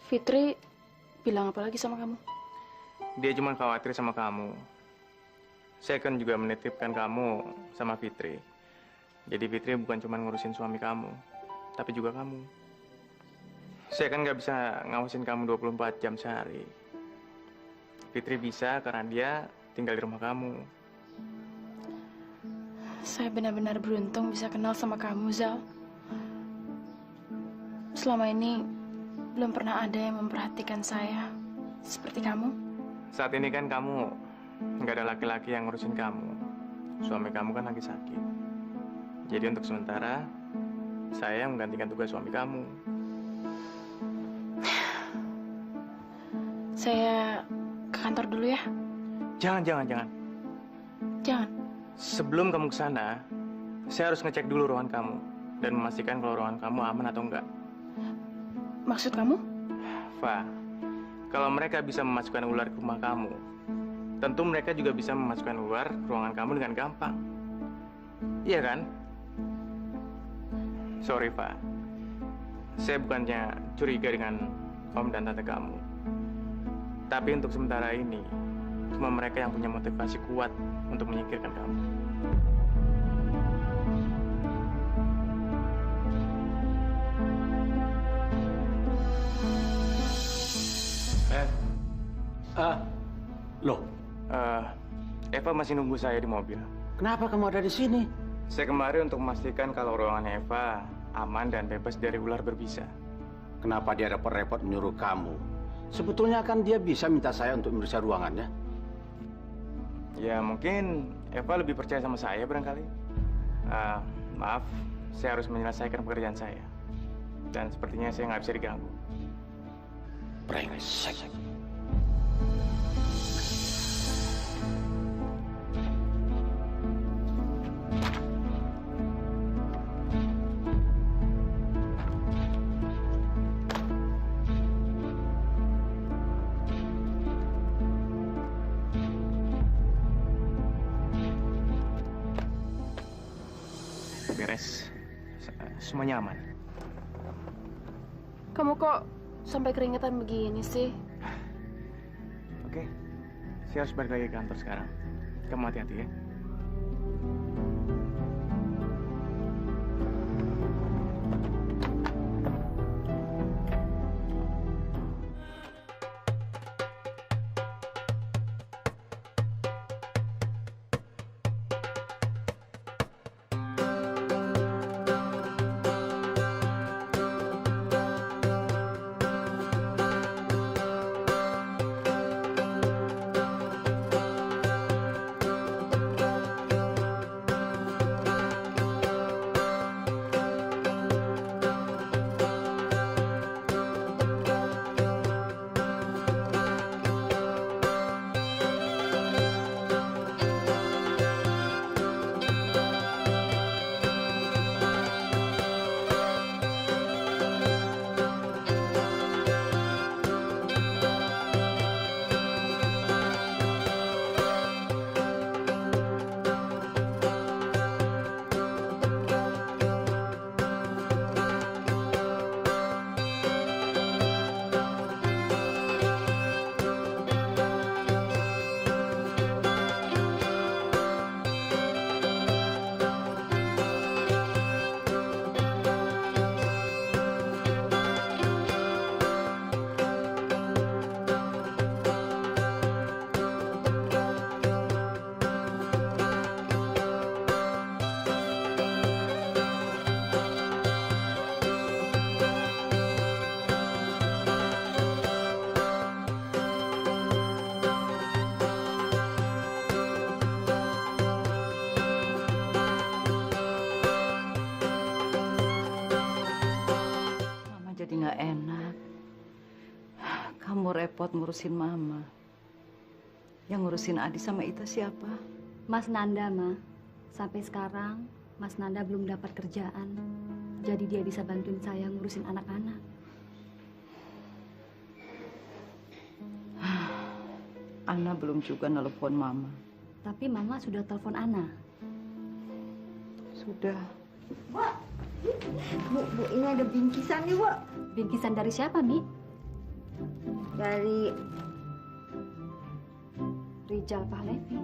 Fitri bilang apa lagi sama kamu? Dia cuma khawatir sama kamu. Saya kan juga menitipkan kamu sama Fitri. Jadi Fitri bukan cuma ngurusin suami kamu, tapi juga kamu. Saya kan nggak bisa ngawasin kamu 24 jam sehari. Fitri bisa karena dia tinggal di rumah kamu. Saya benar-benar beruntung bisa kenal sama kamu, Zal. Selama ini belum pernah ada yang memperhatikan saya seperti kamu. Saat ini kan kamu nggak ada laki-laki yang ngurusin kamu. Suami kamu kan lagi sakit. Jadi untuk sementara, saya yang menggantikan tugas suami kamu. Saya ke kantor dulu ya. Jangan. Jangan. Sebelum kamu ke sana, saya harus ngecek dulu ruangan kamu dan memastikan kalau ruangan kamu aman atau enggak. Maksud kamu? Fa, kalau mereka bisa memasukkan ular ke rumah kamu, tentu mereka juga bisa memasukkan ular ke ruangan kamu dengan gampang. Iya kan? Sorry, Fa. Saya bukannya curiga dengan om dan tante kamu. Tapi untuk sementara ini, cuma mereka yang punya motivasi kuat untuk menyingkirkan kamu. Loh, Eva masih nunggu saya di mobil. kenapa kamu ada di sini? Saya kemari untuk memastikan kalau ruangan Eva aman dan bebas dari ular berbisa. Kenapa dia repot-repot menyuruh kamu? Sebetulnya kan dia bisa minta saya untuk memeriksa ruangannya. Ya mungkin Eva lebih percaya sama saya barangkali. Maaf, saya harus menyelesaikan pekerjaan saya. Dan sepertinya saya nggak bisa diganggu. Brengsek. Beres. Semuanya aman. Kamu kok sampai keringetan begini sih? Oke. Saya harus balik lagi ke kantor sekarang. Kamu hati-hati ya. Mama jadi nggak enak. Kamu repot ngurusin Mama. Yang ngurusin Adi sama Ita siapa? Mas Nanda, Ma. Sampai sekarang, Mas Nanda belum dapat kerjaan. Jadi dia bisa bantuin saya ngurusin anak-anak. Ana belum juga nelpon Mama. Tapi Mama sudah telepon Ana. Sudah. Bu, ini ada bingkisan nih, Bu. Bingkisan dari siapa, Mi? Dari Rizal Pahlevi.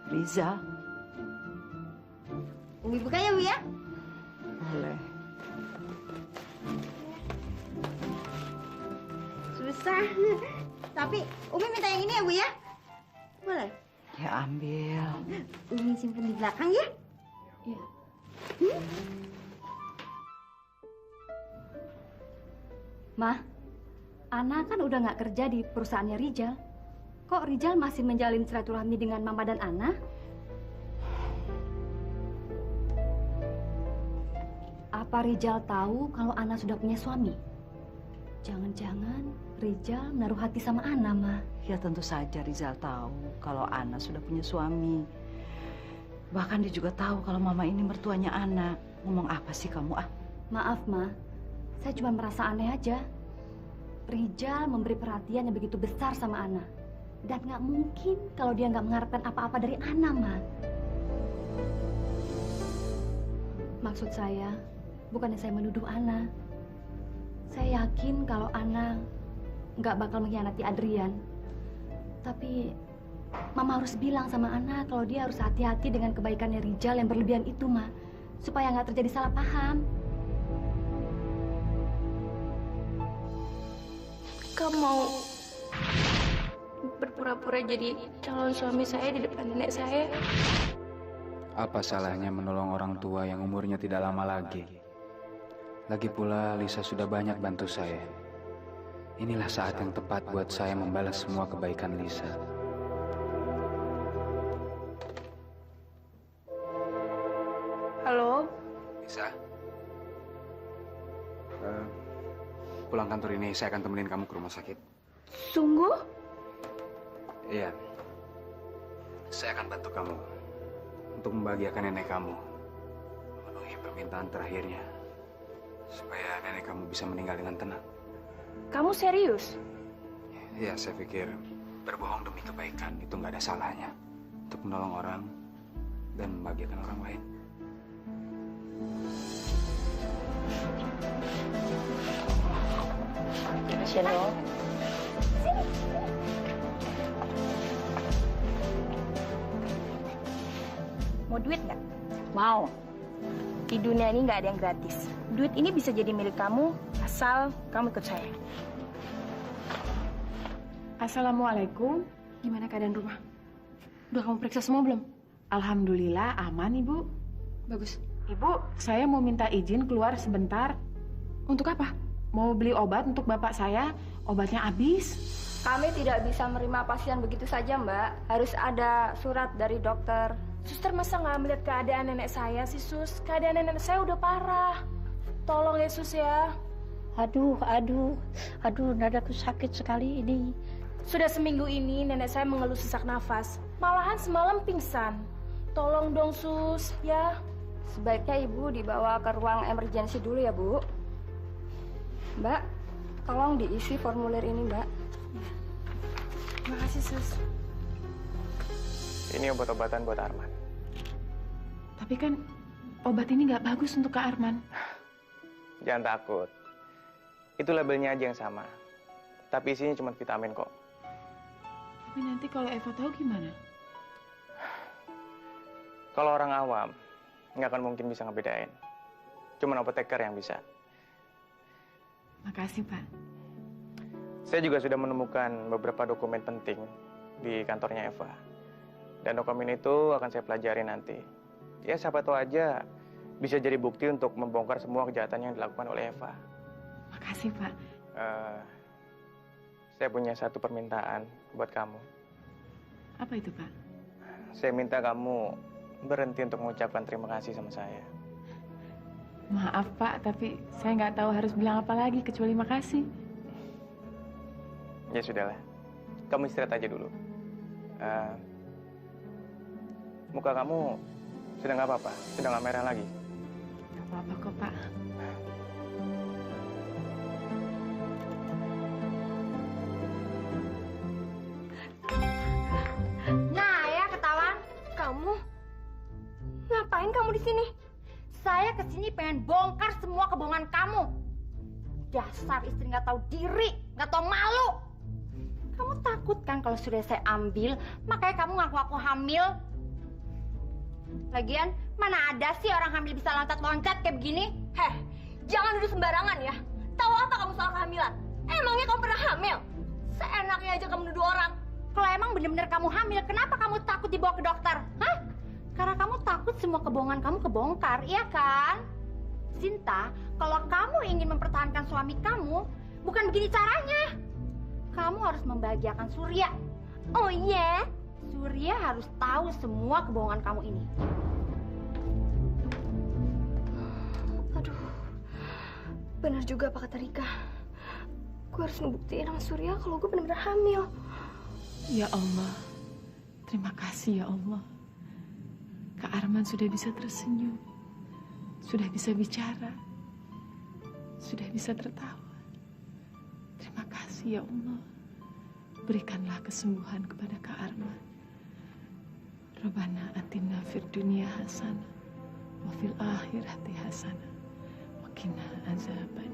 Rizal? Umi buka ya, Bu ya? Boleh. Susah. Tapi Umi minta yang ini ya, Bu ya? Boleh? Ya ambil. Umi simpen di belakang ya? Iya. Ma, Ana kan udah nggak kerja di perusahaannya Rizal. Kok Rizal masih menjalin silaturahmi dengan Mama dan Ana? Apa Rizal tahu kalau Ana sudah punya suami? Jangan-jangan Rizal menaruh hati sama Ana, Ma. Ya tentu saja Rizal tahu kalau Ana sudah punya suami. Bahkan dia juga tahu kalau Mama ini mertuanya Ana. Ngomong apa sih kamu, ah? Maaf, Ma. Saya cuma merasa aneh aja. Rizal memberi perhatian yang begitu besar sama Ana. Dan nggak mungkin kalau dia nggak mengharapkan apa-apa dari Ana, Ma. Maksud saya, bukannya saya menuduh Ana. Saya yakin kalau Ana nggak bakal mengkhianati Adrian. Tapi Mama harus bilang sama Ana kalau dia harus hati-hati dengan kebaikannya Rizal yang berlebihan itu, Ma. Supaya nggak terjadi salah paham. Kamu mau berpura-pura jadi calon suami saya di depan nenek saya? Apa salahnya menolong orang tua yang umurnya tidak lama lagi? Lagi pula Lisa sudah banyak bantu saya. Inilah saat yang tepat buat saya membalas semua kebaikan Lisa. Halo? Lisa? Pulang kantor ini saya akan temenin kamu ke rumah sakit. Sungguh? Iya. Saya akan bantu kamu untuk membahagiakan nenek kamu. Memenuhi permintaan terakhirnya. Supaya nenek kamu bisa meninggal dengan tenang. Kamu serius? Ya, saya pikir berbohong demi kebaikan itu nggak ada salahnya. Untuk menolong orang dan membahagiakan orang lain. Channel. Mau duit nggak? Mau. Di dunia ini nggak ada yang gratis. Duit ini bisa jadi milik kamu asal kamu ikut saya. Assalamualaikum. Gimana keadaan rumah? Udah kamu periksa semua belum? Alhamdulillah aman, Ibu. Bagus. Ibu, saya mau minta izin keluar sebentar. Untuk apa? Mau beli obat untuk bapak saya. Obatnya habis. Kami tidak bisa menerima pasien begitu saja, Mbak. Harus ada surat dari dokter. Suster masa nggak melihat keadaan nenek saya sih, Sus? Keadaan nenek saya udah parah. Tolong ya, Sus ya. Aduh, dadaku sakit sekali ini. Sudah seminggu ini nenek saya mengeluh sesak nafas. Malahan semalam pingsan. Tolong dong, Sus, ya. Sebaiknya Ibu dibawa ke ruang emergensi dulu ya, Bu. Mbak, tolong diisi formulir ini, Mbak. Terima kasih, Sus. Ini obat-obatan buat Arman. Tapi kan obat ini nggak bagus untuk Kak Arman. Jangan takut. Itu labelnya aja yang sama. Tapi isinya cuma vitamin kok. Tapi nanti kalau Eva tahu gimana? Kalau orang awam, nggak akan mungkin bisa ngebedain. Cuma apoteker yang bisa. Makasih, Pak. Saya juga sudah menemukan beberapa dokumen penting di kantornya Eva. Dan dokumen itu akan saya pelajari nanti. Ya, siapa tahu aja bisa jadi bukti untuk membongkar semua kejahatan yang dilakukan oleh Eva. Makasih, Pak. Saya punya satu permintaan buat kamu. Apa itu, Pak? Saya minta kamu berhenti untuk mengucapkan terima kasih sama saya. Maaf, Pak, tapi saya nggak tahu harus bilang apa lagi kecuali makasih. Ya sudahlah, kamu istirahat aja dulu. Muka kamu sudah nggak apa-apa, sudah nggak merah lagi. Nggak apa-apa kok, Pak. Nah, ya ketahuan. Kamu ngapain kamu di sini? Saya kesini pengen bongkar semua kebohongan kamu. Dasar istri nggak tahu diri, nggak tahu malu. Kamu takut kan kalau sudah saya ambil, makanya kamu ngaku-ngaku hamil. Lagian, mana ada sih orang hamil bisa loncat-loncat kayak begini? Heh, jangan duduk sembarangan ya. Tahu apa kamu soal kehamilan? Emangnya kamu pernah hamil? Seenaknya aja kamu nuduh orang. Kalau emang benar-benar kamu hamil, kenapa kamu takut dibawa ke dokter? Hah? Karena kamu takut semua kebohongan kamu kebongkar, iya kan? Sinta, kalau kamu ingin mempertahankan suami kamu, bukan begini caranya. Kamu harus membahagiakan Surya. Oh iya? Surya harus tahu semua kebohongan kamu ini. Aduh, benar juga apa kata Rika. Gue harus ngebuktiin sama Surya kalau gue benar-benar hamil. Ya Allah, terima kasih ya Allah. Kak Arman sudah bisa tersenyum, sudah bisa bicara, sudah bisa tertawa. Terima kasih ya Allah. Berikanlah kesembuhan kepada Kak Arman. Rabbana atina fid dunya hasanah wa fil akhirati hasanah wa qina azaban.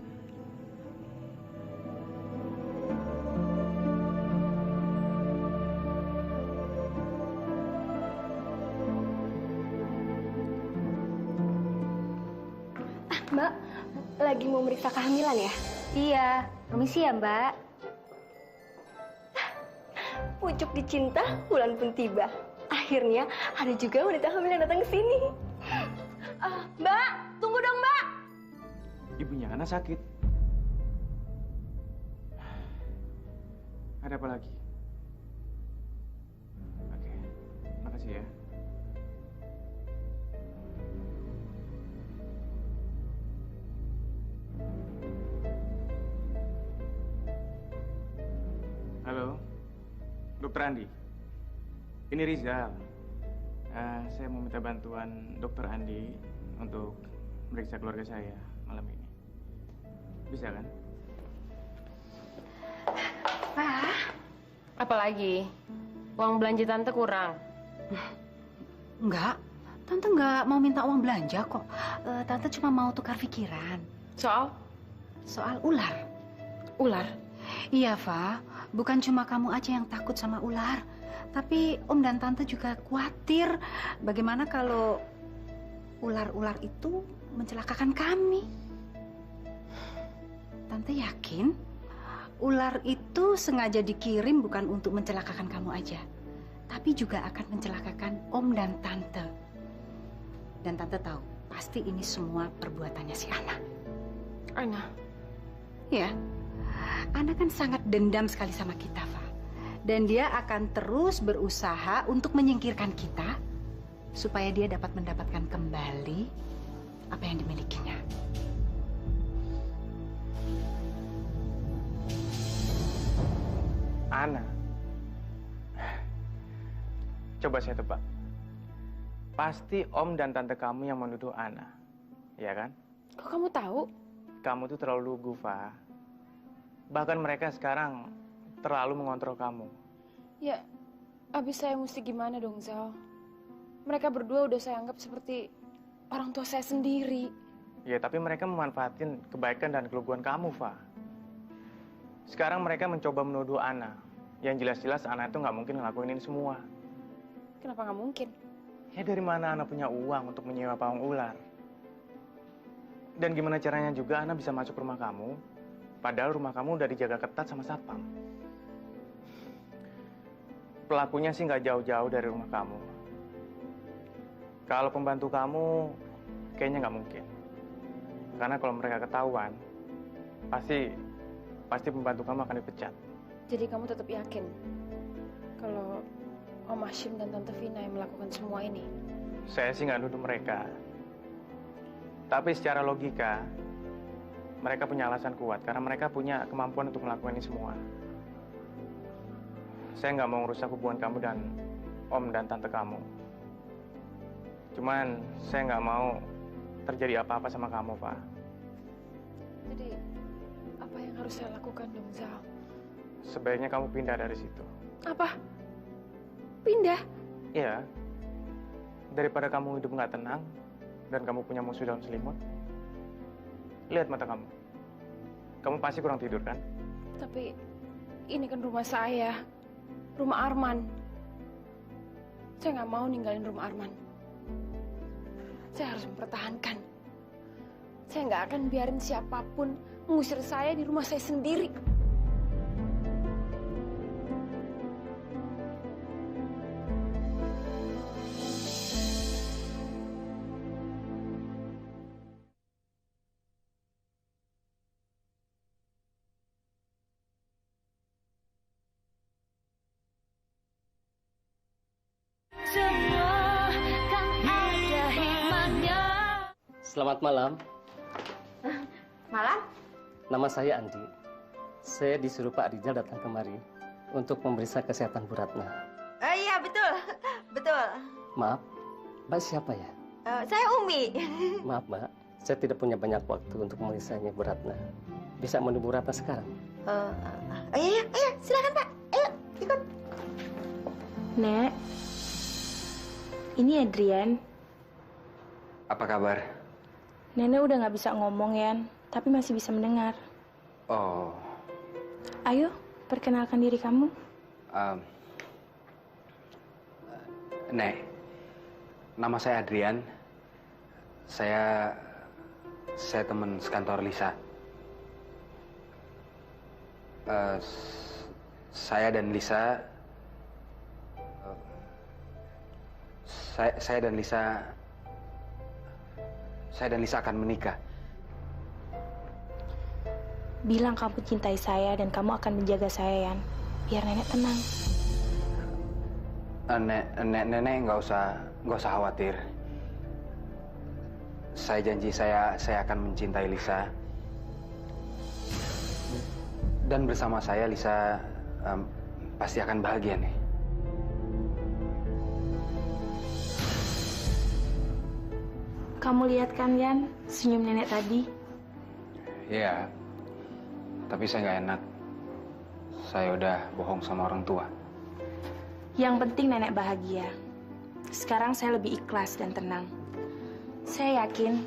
Mbak, lagi mau meriksa kehamilan ya? Iya, permisi ya Mbak. Pucuk dicinta, bulan pun tiba. Akhirnya ada juga wanita hamil yang datang ke sini. Mbak, tunggu dong Mbak. Ibunya Ana sakit. Ada apa lagi? Oke, makasih ya. Halo, Dokter Andi. Ini Rizal. Saya mau minta bantuan Dokter Andi untuk meriksa keluarga saya malam ini. Bisa kan? Apalagi? Uang belanja tante kurang. Enggak, tante enggak mau minta uang belanja kok. Tante cuma mau tukar pikiran. Soal? Soal ular. Ular? Iya, Fa. Bukan cuma kamu aja yang takut sama ular. Tapi Om dan Tante juga khawatir. Bagaimana kalau ular-ular itu mencelakakan kami? Tante yakin ular itu sengaja dikirim bukan untuk mencelakakan kamu aja. Tapi juga akan mencelakakan Om dan Tante. Dan Tante tahu, pasti ini semua perbuatannya si Ana. Ana? Ya. Ana kan sangat dendam sekali sama kita, Fa. Dan dia akan terus berusaha untuk menyingkirkan kita supaya dia dapat mendapatkan kembali apa yang dimilikinya. Ana. Coba saya tebak. Pasti Om dan Tante kamu yang menuduh Ana. Ya kan? Kok kamu tahu? Kamu tuh terlalu lugu, Fa. Bahkan mereka sekarang terlalu mengontrol kamu. Ya, abis saya mesti gimana dong, Zal? Mereka berdua udah saya anggap seperti orang tua saya sendiri. Ya, tapi mereka memanfaatin kebaikan dan keluguan kamu, Fa. Sekarang mereka mencoba menuduh Ana. Yang jelas-jelas Ana itu nggak mungkin ngelakuin ini semua. Kenapa nggak mungkin? Ya, dari mana Ana punya uang untuk menyewa pawang ular? Dan gimana caranya juga Ana bisa masuk rumah kamu, padahal rumah kamu udah dijaga ketat sama satpam. Pelakunya sih nggak jauh-jauh dari rumah kamu. Kalau pembantu kamu, kayaknya nggak mungkin. Karena kalau mereka ketahuan, pasti pembantu kamu akan dipecat. Jadi kamu tetap yakin kalau Om Hashim dan Tante Vina yang melakukan semua ini? Saya sih nggak nuduh mereka. Tapi secara logika, mereka punya alasan kuat karena mereka punya kemampuan untuk melakukan ini semua. Saya nggak mau merusak hubungan kamu dan Om dan Tante kamu. Cuman saya nggak mau terjadi apa-apa sama kamu, Pak. Jadi apa yang harus saya lakukan dong, Zal? Sebaiknya kamu pindah dari situ. Apa? Pindah? Iya. Daripada kamu hidup nggak tenang dan kamu punya musuh dalam selimut. Lihat mata kamu. Kamu pasti kurang tidur kan? Tapi ini kan rumah saya, rumah Arman. Saya nggak mau ninggalin rumah Arman. Saya harus mempertahankan. Saya nggak akan biarin siapapun mengusir saya di rumah saya sendiri. Selamat malam. Malam? Nama saya Andi. Saya disuruh Pak Rizal datang kemari untuk memeriksa kesehatan Bu Ratna. Iya, betul. Betul. Maaf, Mbak siapa ya? Saya Umi. Maaf, Mbak. Saya tidak punya banyak waktu untuk memeriksanya Bu Ratna. Bisa menunggu Bu Ratna sekarang? Iya, silakan Pak. Ayo, ikut. Nek, ini Adrian. Apa kabar? Nenek udah nggak bisa ngomong, Yan, tapi masih bisa mendengar. Oh, Ayo, perkenalkan diri kamu. Nek, nama saya Adrian. Saya teman sekantor Lisa. Saya dan Lisa, saya dan Lisa akan menikah. Bilang kamu cintai saya dan kamu akan menjaga saya, Yan. Biar nenek tenang. Nenek nggak usah khawatir. Saya janji saya akan mencintai Lisa. Dan bersama saya Lisa pasti akan bahagia nih. Kamu lihat kan, Yan, senyum nenek tadi? Iya, tapi saya nggak enak. Saya udah bohong sama orang tua. Yang penting nenek bahagia. Sekarang saya lebih ikhlas dan tenang. Saya yakin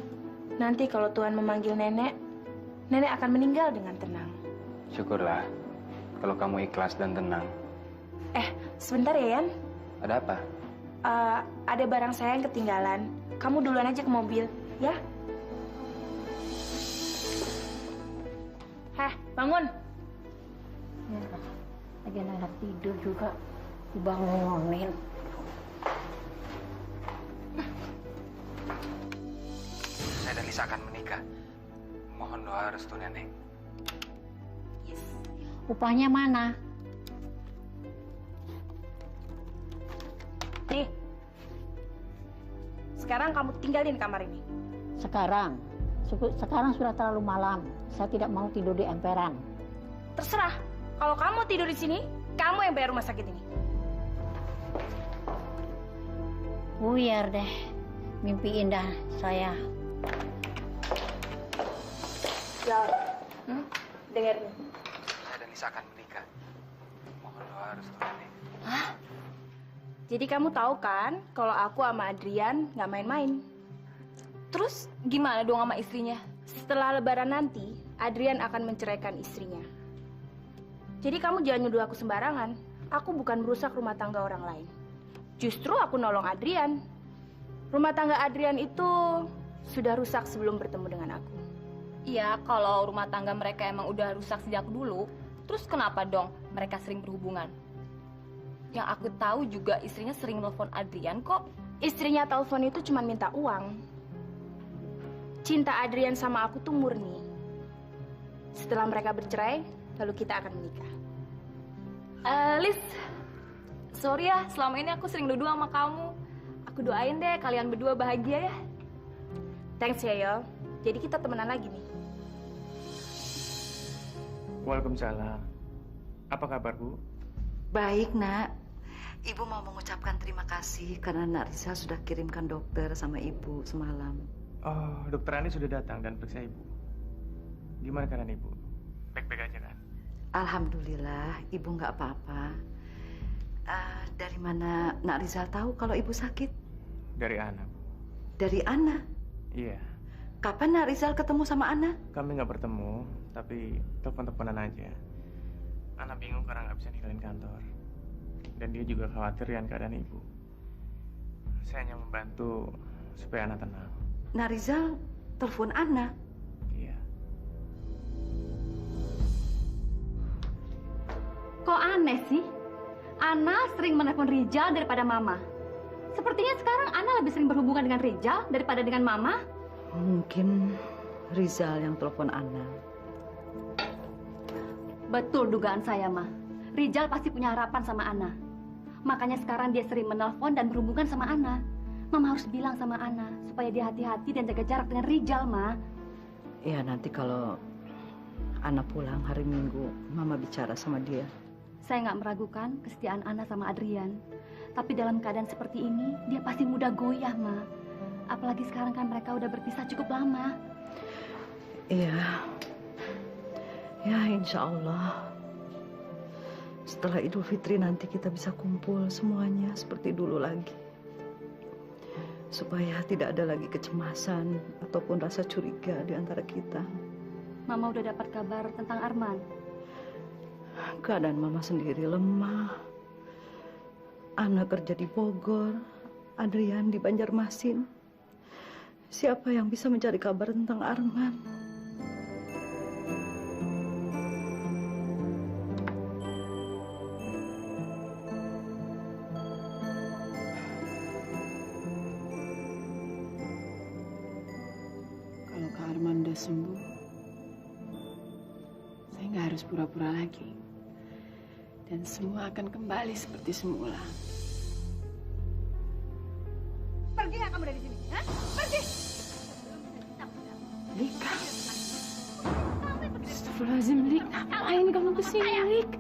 nanti kalau Tuhan memanggil nenek, nenek akan meninggal dengan tenang. Syukurlah kalau kamu ikhlas dan tenang. Sebentar ya, Yan. Ada apa? Ada barang saya yang ketinggalan. Kamu duluan aja ke mobil, ya? Bangun. Lagi anak tidur juga dibangunin. Saya dan Lisa akan menikah. Mohon doa restu nenek. Upahnya mana? Nih. Sekarang kamu tinggalin kamar ini. Sekarang sudah terlalu malam. Saya tidak mau tidur di emperan. Terserah. Kalau kamu tidur di sini, kamu yang bayar rumah sakit ini. Buyar deh. Mimpi indah saya. Dengar nih. Saya dan Lisa akan menikah. Mohon doa restu nenek. Jadi kamu tahu kan, kalau aku sama Adrian nggak main-main. Terus gimana dong sama istrinya? Setelah Lebaran nanti, Adrian akan menceraikan istrinya. Jadi kamu jangan nuduh aku sembarangan. Aku bukan merusak rumah tangga orang lain. Justru aku nolong Adrian. Rumah tangga Adrian itu sudah rusak sebelum bertemu dengan aku. Iya, kalau rumah tangga mereka emang udah rusak sejak dulu, terus kenapa dong mereka sering berhubungan? Yang aku tahu juga istrinya sering nelfon Adrian kok. Istrinya telepon itu cuma minta uang. Cinta Adrian sama aku tuh murni. Setelah mereka bercerai, lalu kita akan menikah. Lis, sorry ya, selama ini aku sering nuduh sama kamu. Aku doain deh kalian berdua bahagia ya. Thanks ya, Yol. Jadi kita temenan lagi nih. Waalaikumsalam. Apa kabar, Bu? Baik, Nak. Ibu mau mengucapkan terima kasih karena Nak Risa sudah kirimkan dokter sama Ibu semalam. Oh, dokter Andi sudah datang dan periksa Ibu. Gimana keadaan Ibu? Baik-baik aja kan? Alhamdulillah, Ibu nggak apa-apa. Dari mana Nak Rizal tahu kalau Ibu sakit? Dari Ana, Bu. Dari Ana? Iya. Kapan Nak Rizal ketemu sama Ana? Kami nggak bertemu, Tapi telepon-teleponan aja. Ana bingung karena nggak bisa ninggalin kantor. Dan dia juga khawatir dengan keadaan ibu. Saya hanya membantu supaya Ana tenang. Nah, Rizal telepon Ana. Iya. Kok aneh sih? Ana sering menelepon Rizal daripada Mama. Sepertinya sekarang Ana lebih sering berhubungan dengan Rizal daripada dengan Mama. Mungkin Rizal yang telepon Ana. Betul dugaan saya, Ma. Rizal pasti punya harapan sama Ana. Makanya sekarang dia sering menelpon dan berhubungan sama Ana. Mama harus bilang sama Ana supaya dia hati-hati dan jaga jarak dengan Rizal, Ma. Ya, nanti kalau Ana pulang hari Minggu, Mama bicara sama dia. Saya nggak meragukan kesetiaan Ana sama Adrian. Tapi dalam keadaan seperti ini, dia pasti mudah goyah, Ma. Apalagi sekarang kan mereka udah berpisah cukup lama. Iya. Ya, insya Allah. Setelah Idul Fitri nanti kita bisa kumpul semuanya seperti dulu lagi. Supaya tidak ada lagi kecemasan ataupun rasa curiga di antara kita. Mama udah dapat kabar tentang Arman. Keadaan Mama sendiri lemah. Ana kerja di Bogor, Adrian di Banjarmasin. Siapa yang bisa mencari kabar tentang Arman? Kalau Kak Arman udah sembuh, saya nggak harus pura-pura lagi. Dan semua akan kembali seperti semula. Pergi nggak kamu dari sini? Hah? Pergi! Lika. Astagfirullahaladzim, Lik. Ngapain kamu kesini, Lik?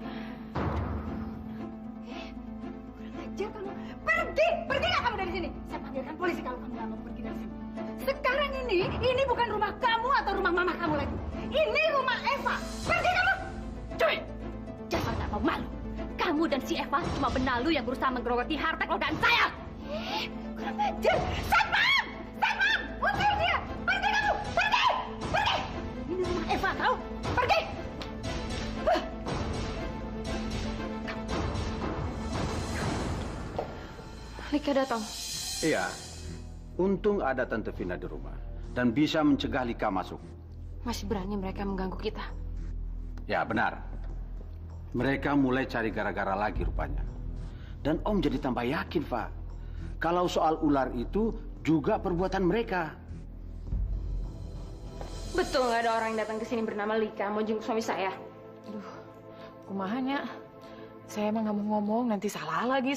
Kurang ajar kamu. Pergi! Pergi nggak kamu dari sini? Saya panggilkan polisi kalau kamu nggak mau pergi dari sini. Sekarang ini bukan rumah kamu atau rumah mama kamu lagi. Ini rumah Eva. Pergi kamu! Cuy! Jangan nggak mau malu. Kamu dan si Eva cuma benalu yang berusaha menggerogoti harta keluargaan saya. Kurang ajar! Satpam! Satpam! Usir dia! Pergi kamu! Pergi! Pergi! Ini rumah Eva, tahu? Pergi! Lika datang. Iya. Untung ada Tante Vina di rumah. Dan bisa mencegah Lika masuk. Masih berani mereka mengganggu kita. Ya, benar. Mereka mulai cari gara-gara lagi rupanya. Dan Om jadi tambah yakin, Pak. Kalau soal ular itu juga perbuatan mereka. Betul nggak ada orang yang datang ke sini bernama Lika mau jenguk suami saya. Aduh, kumahanya. Saya emang nggak mau ngomong, nanti salah lagi.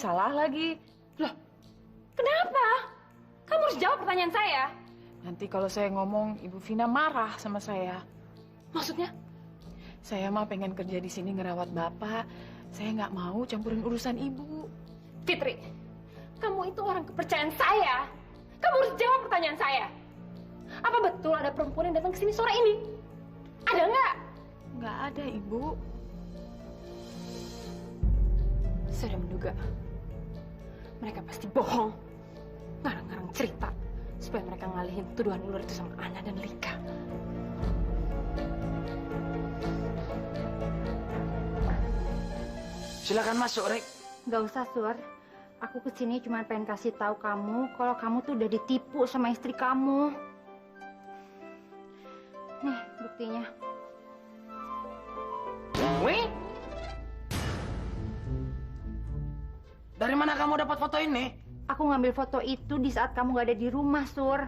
Loh, kenapa? Kamu harus jawab pertanyaan saya. Nanti kalau saya ngomong, Ibu Vina marah sama saya. Maksudnya? Saya mah pengen kerja di sini ngerawat Bapak. Saya nggak mau campurin urusan Ibu. Fitri, kamu itu orang kepercayaan saya. Kamu harus jawab pertanyaan saya. Apa betul ada perempuan yang datang ke sini sore ini? Ada nggak? Nggak ada, Ibu. Saya udah menduga. Mereka pasti bohong. Ngarang-ngarang cerita. Supaya mereka ngalihin tuduhan ular itu sama Ana dan Lika. Silakan masuk, Rek. Gak usah, Sur. Aku kesini cuma pengen kasih tahu kamu kalau kamu tuh udah ditipu sama istri kamu. Nih, buktinya. Wih? Dari mana kamu dapat foto ini? Aku ngambil foto itu di saat kamu gak ada di rumah, Sur.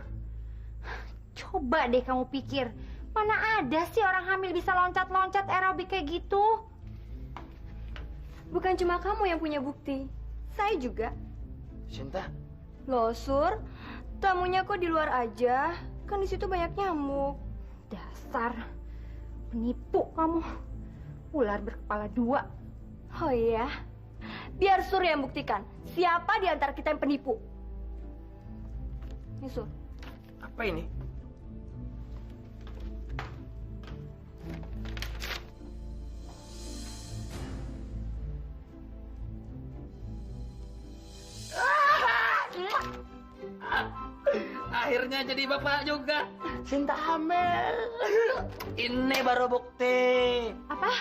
Coba deh kamu pikir, mana ada sih orang hamil bisa loncat-loncat aerobik kayak gitu? Bukan cuma kamu yang punya bukti. Saya juga. Cinta? Loh, Sur. Tamunya kok di luar aja? Kan di situ banyak nyamuk. Dasar penipu kamu. Ular berkepala dua. Oh iya? Biar Sur yang buktikan. Siapa di antara kita yang penipu? Ini, Sur. Apa ini? akhirnya jadi bapak juga. Sinta hamil. Ini baru bukti. Apa?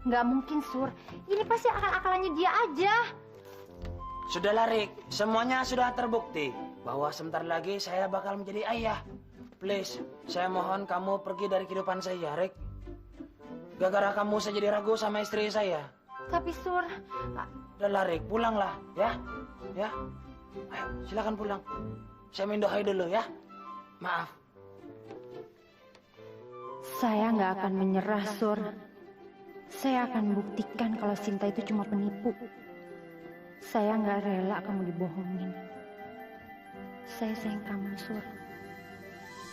Nggak mungkin, Sur. Ini pasti akal-akalannya dia aja. Sudahlah, Rik. Semuanya sudah terbukti bahwa sebentar lagi saya bakal menjadi ayah. Please, saya mohon kamu pergi dari kehidupan saya, Rik. Gara-gara kamu saya jadi ragu sama istri saya. Tapi, Sur... Udahlah, Rik. Pulanglah, ya. Ya. Ayo, silakan pulang. Saya mindohai dulu, ya. Maaf. Saya nggak akan menyerah, Sur. Saya akan buktikan kalau Sinta itu cuma penipu. Saya nggak rela kamu dibohongin. Saya sayang kamu, Sur.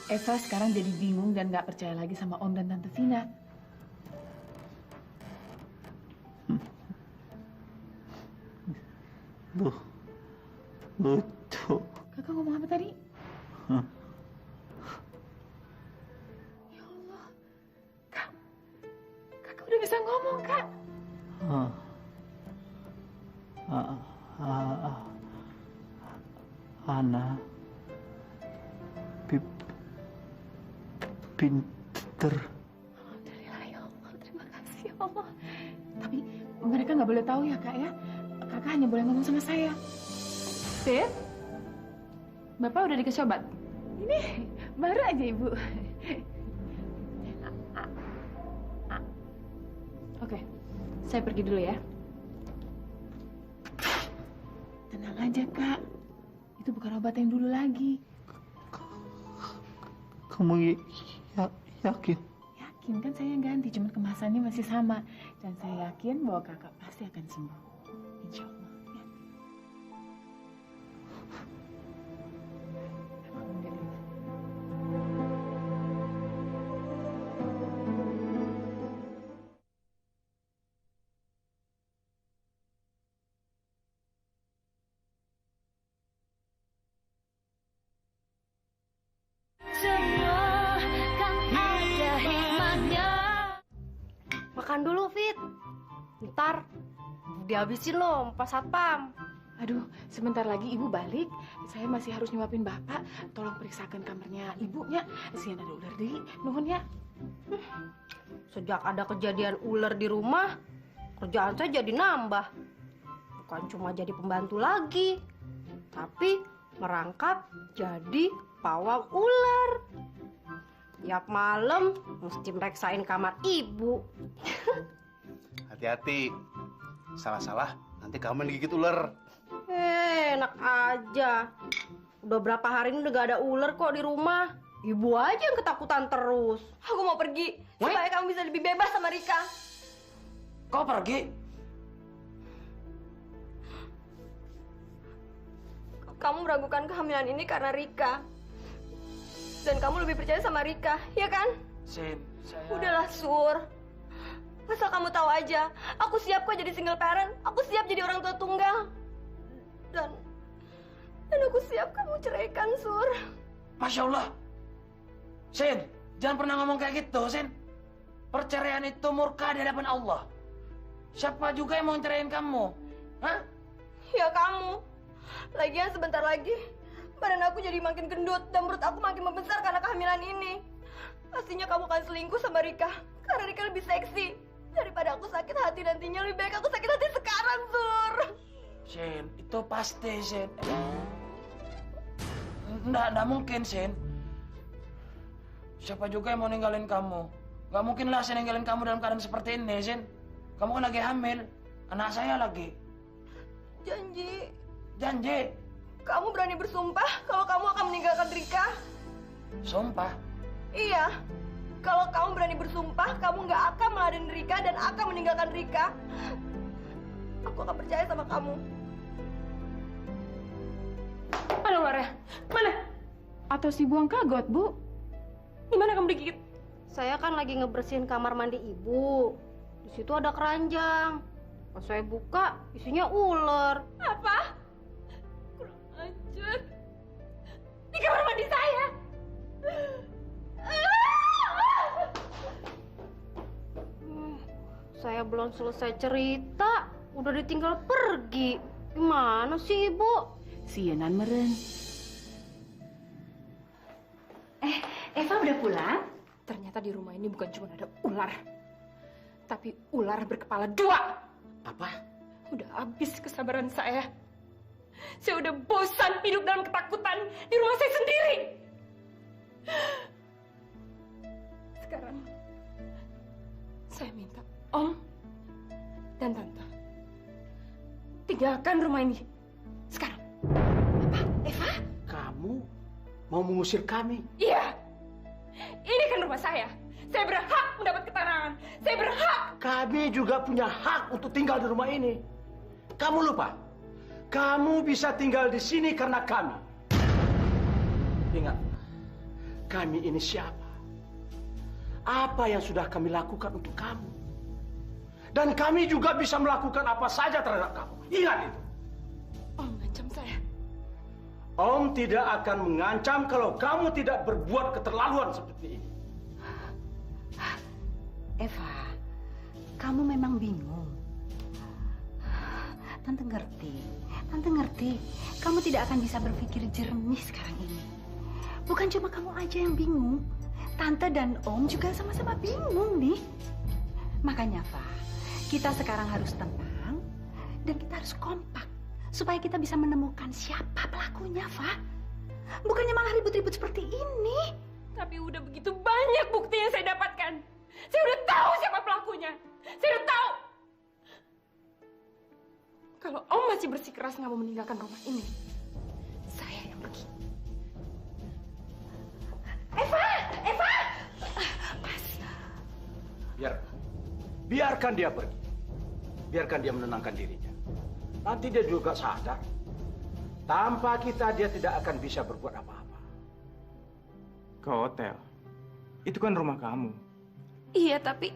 Eva sekarang jadi bingung dan nggak percaya lagi sama Om dan Tante Vina. Lucu. Kakak ngomong apa tadi? Ya Allah. Kakak udah bisa ngomong, Kak. Ana pinter. Alhamdulillah ya Allah, terima kasih ya Allah. Tapi mereka nggak boleh tahu ya, Kak, ya. Kakak hanya boleh ngomong sama saya. Fit, Bapak udah dikasih obat? Ini baru aja, Ibu. Oke, saya pergi dulu ya. Tenang aja, Kak. Itu bukan obat yang dulu lagi. Kamu yakin? Yakin kan saya yang ganti, cuma kemasannya masih sama. Dan saya yakin bahwa kakak pasti akan sembuh. Insya Allah. Ya. Alhamdulillah. Makan dulu, Fit. Ntar dihabisin loh pas satpam. Aduh, sebentar lagi ibu balik. Saya masih harus nyuapin bapak. Tolong periksakan kamarnya ibunya. Kasihan ada ular di nuhun ya. Sejak ada kejadian ular di rumah, kerjaan saya jadi nambah. Bukan cuma jadi pembantu lagi, tapi merangkap jadi pawang ular. Tiap malam mesti meriksain kamar ibu. Hati-hati. Salah-salah nanti kamu digigit ular. Enak aja. Udah berapa hari ini udah gak ada ular kok di rumah. Ibu aja yang ketakutan terus. Aku mau pergi supaya kamu bisa lebih bebas sama Rika. Kau pergi? Kamu meragukan kehamilan ini karena Rika. Dan kamu lebih percaya sama Rika, ya kan? Sin, saya... Udahlah, Sur. Asal kamu tahu aja, aku siap kok jadi single parent. Aku siap jadi orang tua tunggal. Dan aku siap kamu ceraikan, Sur. Masya Allah. Sin, jangan pernah ngomong kayak gitu, Sin. Perceraian itu murka di hadapan Allah. Siapa juga yang mau ceraiin kamu? Hah? Ya kamu. Lagian sebentar lagi badan aku jadi makin gendut dan perut aku makin membesar karena kehamilan ini. Pastinya kamu akan selingkuh sama Rika karena Rika lebih seksi. Daripada aku sakit hati nantinya, lebih baik aku sakit hati sekarang, Sur. Sin, itu pasti, Sin. Nggak mungkin, Sin. Siapa juga yang mau ninggalin kamu? Nggak mungkin lah saya ninggalin kamu dalam keadaan seperti ini, Sin. Kamu kan lagi hamil. Anak saya lagi. Janji. Janji. Kamu berani bersumpah kalau kamu akan meninggalkan Rika? Sumpah? Iya. Kalau kamu berani bersumpah, kamu nggak akan meladen Rika dan akan meninggalkan Rika. Aku akan percaya sama kamu. Mana ularnya? Mana? Atau si buang kagot, Bu? Gimana kamu digigit? Saya kan lagi ngebersihin kamar mandi ibu. Di situ ada keranjang. Pas saya buka, isinya ular. Apa? Kurang ajar. Di kamar mandi saya. Saya belum selesai cerita. udah ditinggal pergi. Gimana sih, Ibu? Sienan meren. Eva udah pulang? Ternyata di rumah ini bukan cuma ada ular, tapi ular berkepala 2. Apa? Udah habis kesabaran saya. Saya udah bosan hidup dalam ketakutan di rumah saya sendiri. Sekarang, saya minta Om dan Tante tinggalkan rumah ini sekarang. Apa? Eva? Kamu mau mengusir kami? Iya. Ini kan rumah saya. Saya berhak mendapat keterangan. Saya berhak. Kami juga punya hak untuk tinggal di rumah ini. Kamu lupa? Kamu bisa tinggal di sini karena kami. Ingat, kami ini siapa? Apa yang sudah kami lakukan untuk kamu? Dan kami juga bisa melakukan apa saja terhadap kamu. Ingat itu. Om mengancam saya. Om tidak akan mengancam kalau kamu tidak berbuat keterlaluan seperti ini. Eva, kamu memang bingung. Tante ngerti. Tante ngerti. Kamu tidak akan bisa berpikir jernih sekarang ini. Bukan cuma kamu aja yang bingung. Tante dan Om juga sama-sama bingung nih. Makanya, Fa, kita sekarang harus tenang dan kita harus kompak supaya kita bisa menemukan siapa pelakunya, Fa. Bukannya malah ribut-ribut seperti ini. Tapi udah begitu banyak bukti yang saya dapatkan. Saya udah tahu siapa pelakunya. Saya udah tahu. Kalau Om masih bersikeras nggak mau meninggalkan rumah ini, saya yang pergi. Eva! Mas. Biarkan dia pergi. Biarkan dia menenangkan dirinya. Nanti dia juga sadar. Tanpa kita dia tidak akan bisa berbuat apa-apa. Ke hotel? Itu kan rumah kamu. Iya, tapi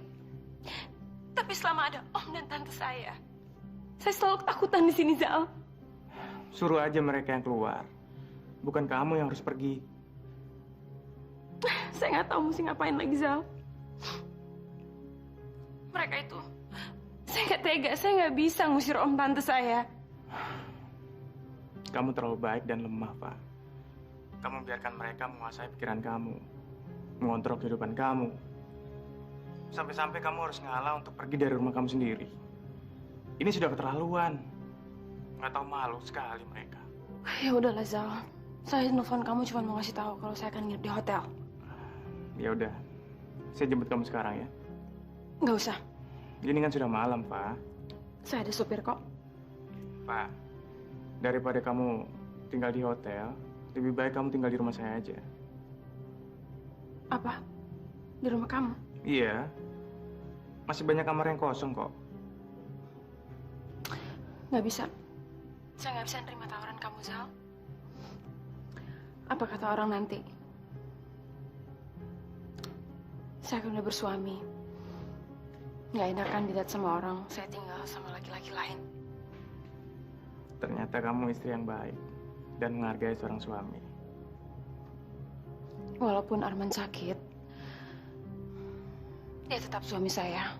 selama ada Om dan Tante saya selalu ketakutan di sini, Zal. Suruh aja mereka yang keluar. Bukan kamu yang harus pergi. Saya nggak tahu mesti ngapain lagi, Zal. Mereka itu, saya nggak tega, saya nggak bisa ngusir Om Tante saya. Kamu terlalu baik dan lemah, Pak. Kamu biarkan mereka menguasai pikiran kamu, mengontrol kehidupan kamu. Sampai-sampai kamu harus ngalah untuk pergi dari rumah kamu sendiri. Ini sudah keterlaluan. Nggak tahu malu sekali mereka. Ya udahlah, Zal. Saya nelfon kamu cuma mau ngasih tahu kalau saya akan nginep di hotel. Ya udah, saya jemput kamu sekarang ya. Nggak usah. Ini kan sudah malam, Pak. Saya ada supir kok. Pak, daripada kamu tinggal di hotel, lebih baik kamu tinggal di rumah saya aja. Apa? Di rumah kamu? Iya. Masih banyak kamar yang kosong kok. Nggak bisa. Saya nggak bisa nerima tawaran kamu, Zal. Apa kata orang nanti? Saya kan udah bersuami. Nggak enak kan dilihat sama orang saya tinggal sama laki-laki lain. Ternyata kamu istri yang baik dan menghargai seorang suami. Walaupun Arman sakit, dia tetap suami saya.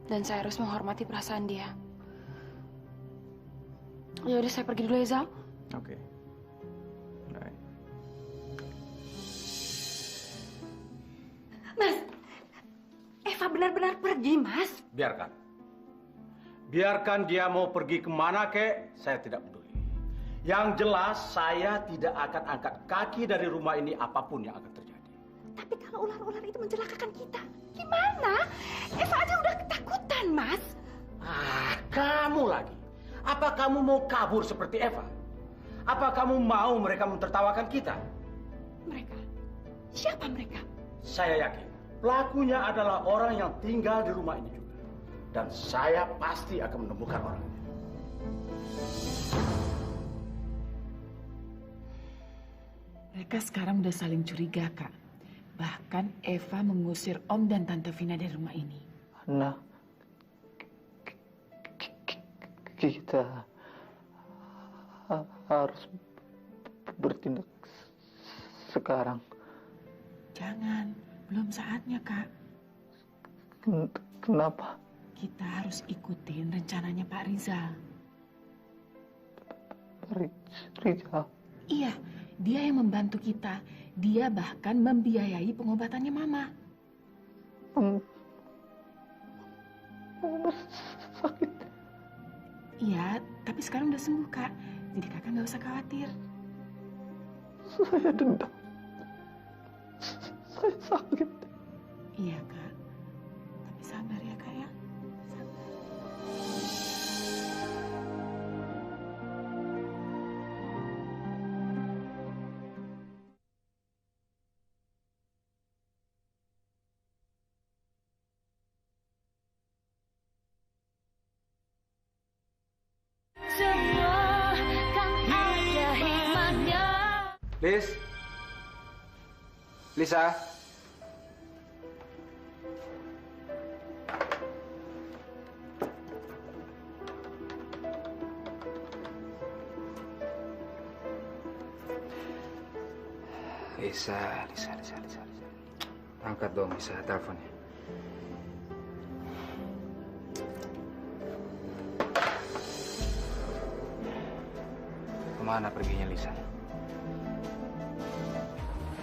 Dan saya harus menghormati perasaan dia. Ya udah, saya pergi dulu ya, Zal. Oke. Bye. Mas, Eva benar-benar pergi, Mas. Biarkan. Biarkan dia mau pergi kemana kek, saya tidak peduli. Yang jelas, saya tidak akan angkat kaki dari rumah ini apapun yang akan terjadi. Tapi kalau ular-ular itu mencelakakan kita, gimana? Eva aja udah ketakutan, Mas. Kamu lagi. Apa kamu mau kabur seperti Eva? Apa kamu mau mereka mentertawakan kita? Mereka? Siapa mereka? Saya yakin pelakunya adalah orang yang tinggal di rumah ini juga. Dan saya pasti akan menemukan orangnya. Mereka sekarang udah saling curiga, Kak. Bahkan Eva mengusir Om dan Tante Vina dari rumah ini. Nah, kita harus bertindak sekarang. Jangan, belum saatnya, Kak. Kenapa? Kita harus ikutin rencananya Pak Rizal. Rizal? Iya, dia yang membantu kita. Dia bahkan membiayai pengobatannya Mama. Mama sakit. Iya, tapi sekarang udah sembuh, Kak. Jadi kakak nggak usah khawatir. Saya dendam. Saya sakit. Iya, Kak. Tapi sabar ya, Kak ya. Lis? Lisa? Lisa. Angkat dong, Lisa, teleponnya. Kemana perginya Lisa?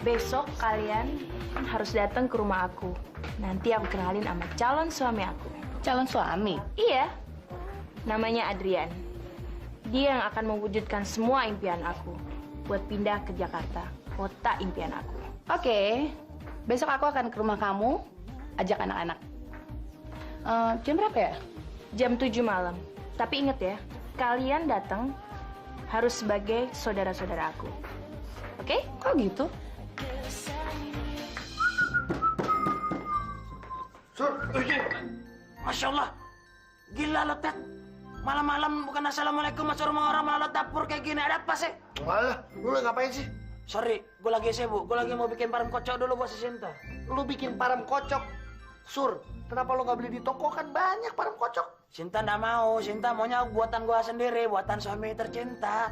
Besok kalian harus datang ke rumah aku. Nanti aku kenalin sama calon suami aku. Calon suami? Iya. Namanya Adrian. Dia yang akan mewujudkan semua impian aku buat pindah ke Jakarta, kota impian aku. Oke. Besok aku akan ke rumah kamu, ajak anak-anak. Jam berapa ya? Jam 7 malam. Tapi inget ya, kalian datang harus sebagai saudara-saudara aku. Oke? Kok gitu? Sur, Masya Allah. Gila lo, Ted. Malam-malam bukan assalamualaikum masuk rumah orang malah dapur kayak gini. Ada apa sih? Malah, lu ngapain sih? Sorry, gue lagi sibuk. Gue lagi mau bikin parem kocok dulu buat si Sinta. Lu bikin parem kocok? Sur, kenapa lu nggak beli di toko? Kan banyak parem kocok. Sinta nggak mau. Sinta maunya buatan gue sendiri, buatan suami tercinta.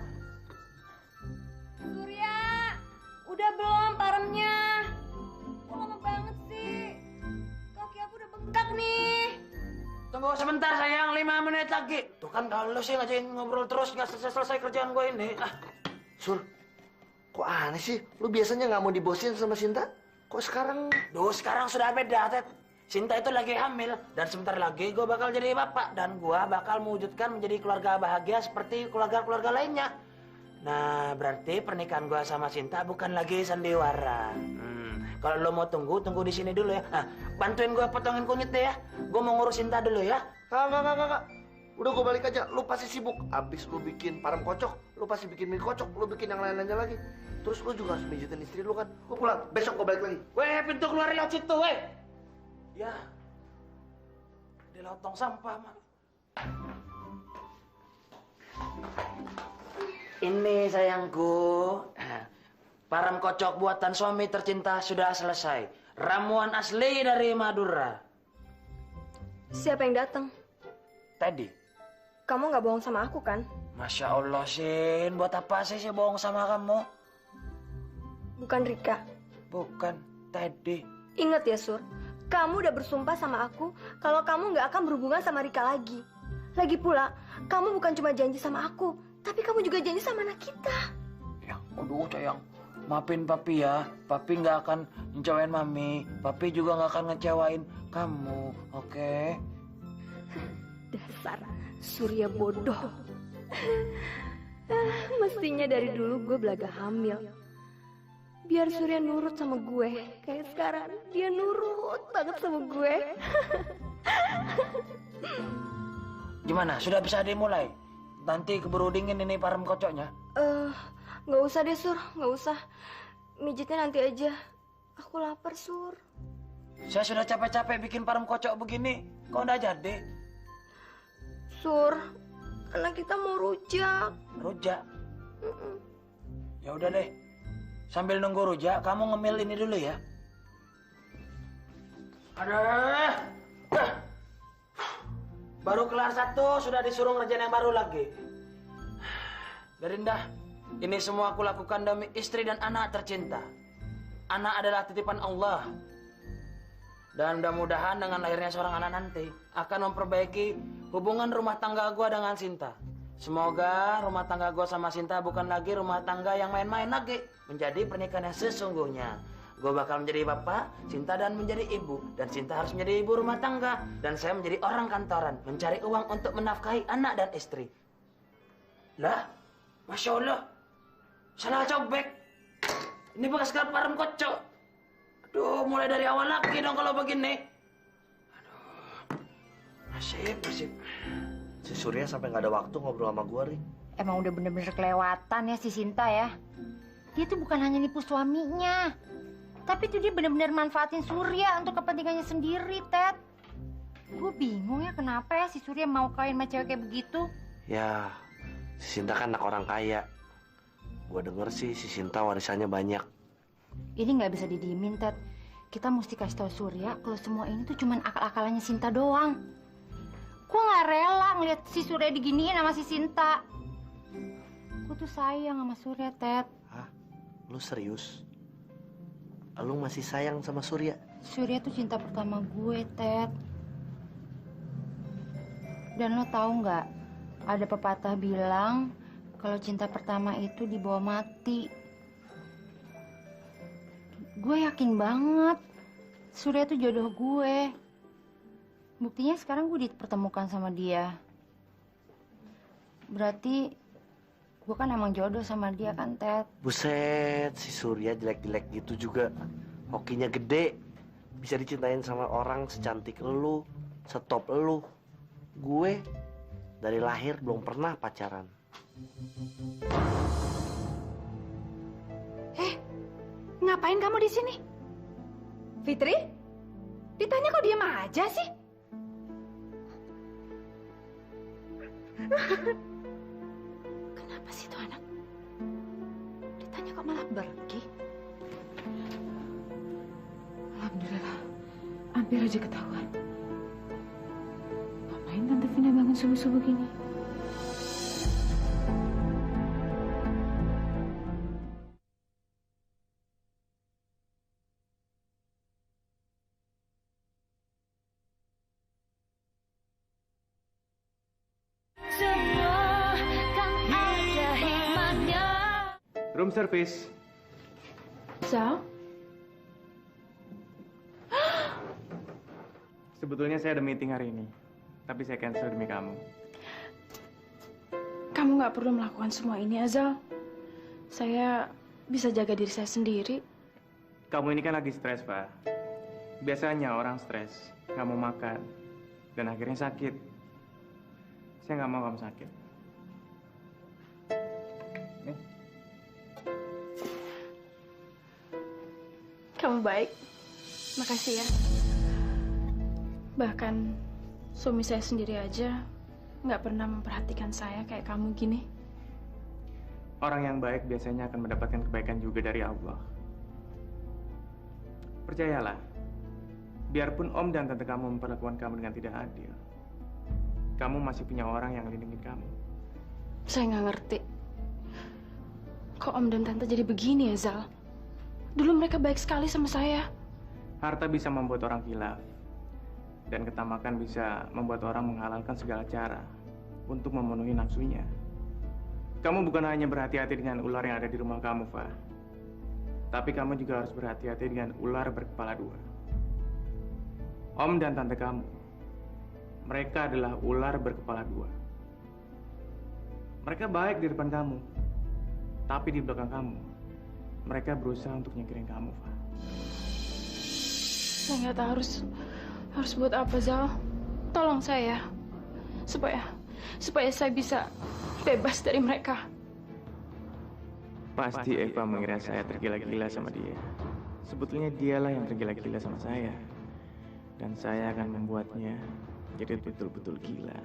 Surya, udah belum paremnya? Kok lama banget sih? Kaki aku udah bengkak nih. Tunggu sebentar sayang, 5 menit lagi. Tuh kan kalau lu sih ngajakin ngobrol terus nggak selesai kerjaan gue ini. Sur, kok aneh sih? Lu biasanya nggak mau dibosin sama Sinta? Kok sekarang? Duh, sekarang sudah beda, Ted. Sinta itu lagi hamil dan sebentar lagi gue bakal jadi bapak dan gue bakal mewujudkan menjadi keluarga bahagia seperti keluarga-keluarga lainnya. Nah, berarti pernikahan gue sama Sinta bukan lagi sandiwara. Kalau lo mau tunggu di sini dulu ya. Bantuin gue potongin kunyit deh ya. Gue mau ngurus Sinta dulu ya. Enggak. Udah gue balik aja. Lu pasti sibuk. Abis lu bikin parem kocok, lu pasti bikin mie kocok, lu bikin yang lain-lainnya lagi. Terus lu juga harus mijitin istri lu kan. Lu pulang. Besok gue balik lagi. Weh, pintu keluar lewat situ, weh. Ya. Di laut tong sampah, mah. Ini sayangku. Parem kocok buatan suami tercinta sudah selesai. Ramuan asli dari Madura. Siapa yang datang? Tadi. Kamu nggak bohong sama aku kan? Masya Allah, Sin. Buat apa sih bohong sama kamu? Bukan Rika. Bukan, Teddy. Ingat ya, Sur. Kamu udah bersumpah sama aku kalau kamu nggak akan berhubungan sama Rika lagi. Lagi pula, kamu bukan cuma janji sama aku, tapi kamu juga janji sama anak kita. Ya, aduh sayang. Maafin Papi ya. Papi nggak akan ngecewain Mami. Papi juga nggak akan ngecewain kamu, oke? Dasar Surya bodoh. Mestinya dari dulu gue belaga hamil. Biar Surya nurut sama gue. Kayak sekarang dia nurut banget sama gue. Gimana? Sudah bisa dimulai? Nanti keburu dingin ini parem kocoknya. Nggak usah deh, Sur. Nggak usah. Mijitnya nanti aja. Aku lapar, Sur. Saya sudah capek-capek bikin parem kocok begini. Kok udah jadi? Sur, anak kita mau rujak. Rujak? Ya udah deh. Sambil nunggu rujak, kamu ngemil ini dulu ya. Aduh. Baru kelar satu, sudah disuruh ngerjain yang baru lagi. Berindah, ini semua aku lakukan demi istri dan anak tercinta. Anak adalah titipan Allah. Dan mudah-mudahan dengan lahirnya seorang anak nanti akan memperbaiki hubungan rumah tangga gua dengan Sinta. Semoga rumah tangga gua sama Sinta bukan lagi rumah tangga yang main-main lagi, menjadi pernikahan yang sesungguhnya. Gue bakal menjadi bapak, Sinta dan menjadi ibu. Dan Sinta harus menjadi ibu rumah tangga. Dan saya menjadi orang kantoran, mencari uang untuk menafkahi anak dan istri. Lah, Masya Allah, salah cobek. Ini bekas kelaparan kocok. Aduh, mulai dari awal lagi dong kalau begini. Nasib. Si Surya sampai nggak ada waktu ngobrol sama gua, Ri. Emang udah bener-bener kelewatan ya si Sinta ya. Dia tuh bukan hanya nipu suaminya, tapi tuh dia bener-bener manfaatin Surya untuk kepentingannya sendiri, Ted. Gue bingung ya kenapa ya si Surya mau kawin sama cewek kayak begitu. Ya, si Sinta kan anak orang kaya. Gua denger sih si Sinta warisannya banyak. Ini nggak bisa didiemin, Ted. Kita mesti kasih tahu Surya kalau semua ini tuh cuman akal-akalannya Sinta doang. Gue nggak rela ngeliat si Surya diginiin sama si Sinta. Gue tuh sayang sama Surya, Ted. Hah? Lu serius? Lu masih sayang sama Surya? Surya tuh cinta pertama gue, Ted. Dan lo tahu nggak? Ada pepatah bilang kalau cinta pertama itu dibawa mati. Gue yakin banget Surya tuh jodoh gue. Buktinya sekarang gue dipertemukan sama dia. Berarti gue kan emang jodoh sama dia kan, Ted? Buset, si Surya jelek-jelek gitu juga. Hokinya gede. Bisa dicintain sama orang secantik elu, setop elu. Gue dari lahir belum pernah pacaran. Ngapain kamu di sini? Fitri? Ditanya kok diam aja sih? Kenapa sih tuh anak? Ditanya kok malah pergi? Alhamdulillah, hampir aja ketahuan. Ngapain Tante Vina bangun subuh-subuh gini? Room service. Zal? Sebetulnya saya ada meeting hari ini, tapi saya cancel demi kamu. Kamu nggak perlu melakukan semua ini, Azal. Saya bisa jaga diri saya sendiri. Kamu ini kan lagi stres, Pak. Biasanya orang stres, nggak mau makan, dan akhirnya sakit. Saya nggak mau kamu sakit. Kamu baik. Makasih ya. Bahkan suami saya sendiri aja nggak pernah memperhatikan saya kayak kamu gini. Orang yang baik biasanya akan mendapatkan kebaikan juga dari Allah. Percayalah, biarpun Om dan Tante kamu memperlakukan kamu dengan tidak adil, kamu masih punya orang yang lindungin kamu. Saya nggak ngerti. Kok Om dan Tante jadi begini ya, Zal? Dulu mereka baik sekali sama saya. Harta bisa membuat orang hilaf, dan ketamakan bisa membuat orang menghalalkan segala cara untuk memenuhi nafsunya. Kamu bukan hanya berhati-hati dengan ular yang ada di rumah kamu, Fah. Tapi kamu juga harus berhati-hati dengan ular berkepala dua. Om dan Tante kamu, mereka adalah ular berkepala dua. Mereka baik di depan kamu, tapi di belakang kamu, mereka berusaha untuk nyingkirin kamu, Fah. Saya nggak tahu harus buat apa, Zal. Tolong saya supaya saya bisa bebas dari mereka. Pasti Eva mengira saya tergila-gila sama dia. Sebetulnya dialah yang tergila-gila sama saya. Dan saya akan membuatnya jadi betul-betul gila.